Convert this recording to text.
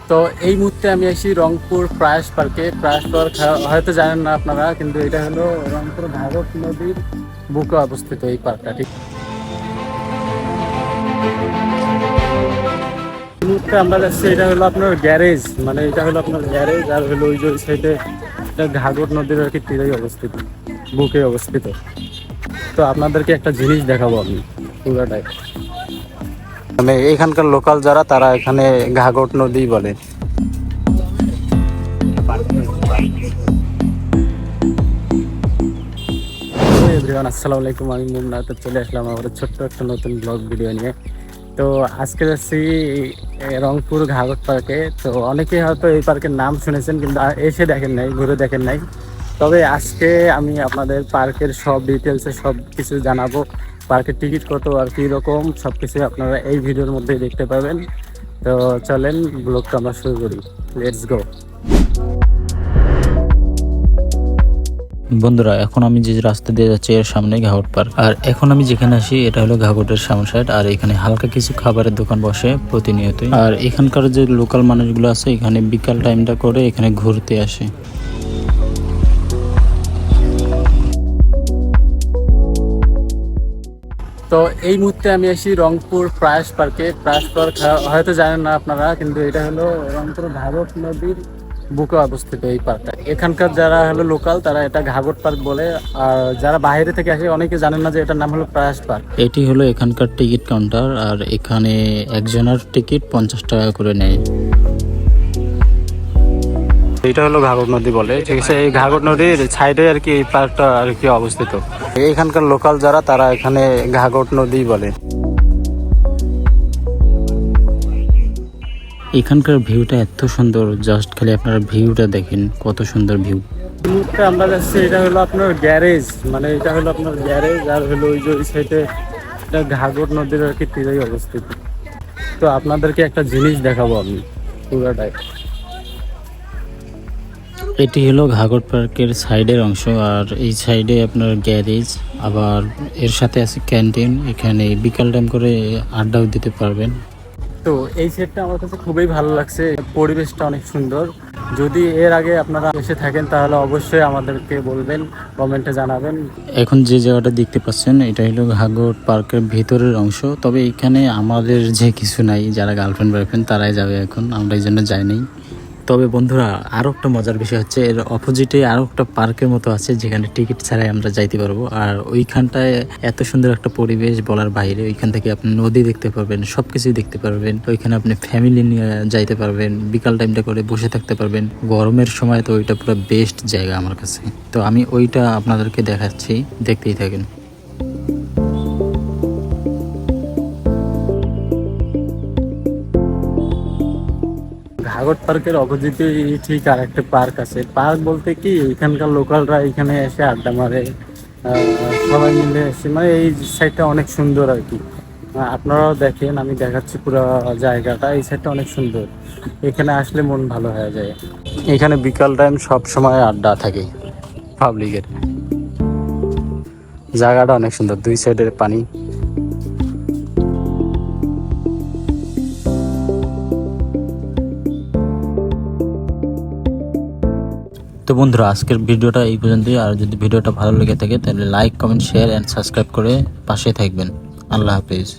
তো এই মুহূর্তে আমি আছি রংপুর প্রয়াস পার্কে। প্রয়াস পার্ক হয়তো জানেন না আপনারা, কিন্তু এটা হলো রংপুর ভাগত নদীর বুকে অবস্থিত এই পার্কটা। ঠিক এই মুহূর্তে আমরা যাচ্ছি, এটা হলো আপনার গ্যারেজ, মানে এটা হলো আপনার গ্যারেজ, আর হলো ওই যে সাইডে এটা ঘাগর নদীর আর কি তীরেই অবস্থিত, বুকে অবস্থিত। তো আপনাদেরকে একটা জিনিস দেখাবো আমি পুরোটাই, মানে এখানকার লোকাল যারা তারা এখানে ঘাগর নদী বলে। এভরিওয়ান, আসসালামু আলাইকুম। আমি মুন্না, তো চলে আসলাম আমাদের ছোট্ট একটা নতুন ব্লগ ভিডিও নিয়ে। তো আজকে যাচ্ছি রংপুর ঘাগর পার্কে। তো অনেকেই হয়তো এই পার্কের নাম শুনেছেন, কিন্তু এসে দেখেন নাই, ঘুরে দেখেন নাই। তবে আজকে আমি আপনাদের পার্কের সব ডিটেলসে সব কিছু জানাবো। পার্কের টিকিট কত আর কী রকম সব কিছু আপনারা এই ভিডিওর মধ্যেই দেখতে পাবেন। তো চলেন ব্লগটা আমরা শুরু করি, লেটস গো। বন্ধুরা, এখন আমি যে রাস্তা দিয়ে যাচ্ছি এর সামনে ঘাগর পার্ক। আর এখন আমি যেখানে আসি এটা হলো ঘাগরের সামনে সাইড। আর এখানে হালকা কিছু খাবারের দোকান বসে প্রতিনিয়তই। আর এখানকার যে লোকাল মানুষগুলো আছে এখানে বিকাল টাইমটা করে এখানে ঘুরতে আসে। তো এই মুহূর্তে আমি আছি রংপুর প্রয়াস পার্কে। প্রয়াস পার্ক হয়তো জানেন না আপনারা, কিন্তু এটা হলো রংপুর ঘাগর নদীর বুকে অবস্থিত এই পার্কটা। এখানকার যারা হলো লোকাল তারা এটা ঘাগর পার্ক বলে, আর যারা বাইরে থেকে আসে অনেকে জানেন না যে এটার নাম হলো প্রয়াস পার্ক। এটি হলো এখানকার টিকিট কাউন্টার। আর এখানে একজনের টিকিট 50 টাকা করে নেয়। এটা হলো ঘাগর নদী বলে, ঠিক আছে। এই ঘাগর নদীর সাইডে আর কি এই পার্কটা আর কি অবস্থিত। এখানকার লোকাল যারা তারা এখানে ঘাগর নদী বলে। এখানকার ভিউটা এত সুন্দর, জাস্ট খালি আপনারা ভিউটা দেখেন, কত সুন্দর ভিউ। এই মুহূর্তে আমরা যাচ্ছি, এটা হলো আপনার গ্যারেজ, মানে এটা হলো আপনার গ্যারেজ, আর হলো ওই যে ওই সাইডে এটা ঘাগর নদীর আর কি তীরেই অবস্থিত। তো আপনাদেরকে একটা জিনিস দেখাবো আমি পুরোটাই। এটি হলো ঘাগর পার্কের সাইডের অংশ। আর এই সাইডে আপনার গ্যারেজ, আবার এর সাথে আছে ক্যান্টিন। এখানে বিকাল টাইম করে আড্ডাও দিতে পারবেন। তো এই সেটটা আমার কাছে খুবই ভালো লাগছে, পরিবেশটা অনেক সুন্দর। যদি এর আগে আপনারা এসে থাকেন তাহলে অবশ্যই আমাদেরকে বলবেন, কমেন্টে জানাবেন। এখন যে জায়গাটা দেখতে পাচ্ছেন এটা হলো ঘাগর পার্কের ভিতরের অংশ। তবে এখানে আমাদের যে কিছু নাই, যারা গার্লফ্রেন্ড বয়ফ্রেন্ড তারাই যাবে, এখন আমরা এই জন্য যাই নাই। তবে বন্ধুরা, আরও একটা মজার বিষয় হচ্ছে এর অপোজিটে আরও একটা পার্কের মতো আছে যেখানে টিকিট ছাড়াই আমরা যাইতে পারবো। আর ওইখানটায় এত সুন্দর একটা পরিবেশ বলার বাইরে। ওইখান থেকে আপনি নদী দেখতে পারবেন, সব কিছুই দেখতে পারবেন। ওইখানে আপনি ফ্যামিলি নিয়ে যাইতে পারবেন, বিকাল টাইমটা করে বসে থাকতে পারবেন। গরমের সময় তো ওইটা পুরো বেস্ট জায়গা আমার কাছে। তো আমি ওইটা আপনাদেরকে দেখাচ্ছি, দেখতেই থাকেন। ঘাগর পার্কের অপোজিটে ঠিক আর একটা পার্ক আছে। পার্ক বলতে কি, এখানকার লোকালরা এখানে এসে আড্ডা মারে, সবাই মিলে এসে, মানে এই সাইডটা অনেক সুন্দর আর কি। আপনারাও দেখেন, আমি দেখাচ্ছি পুরো জায়গাটা। এই সাইডটা অনেক সুন্দর, এখানে আসলে মন ভালো হয়ে যায়। এখানে বিকাল টাইম সব সময় আড্ডা থাকে পাবলিকের। জায়গাটা অনেক সুন্দর, দুই সাইডের পানি। তো বন্ধুরা, আজকের ভিডিওটা এই পর্যন্তই। আর যদি ভিডিওটা ভালো লেগে থাকে তাহলে like, comment, share and subscribe করে পাশে থাকবেন। আল্লাহ হাফেজ।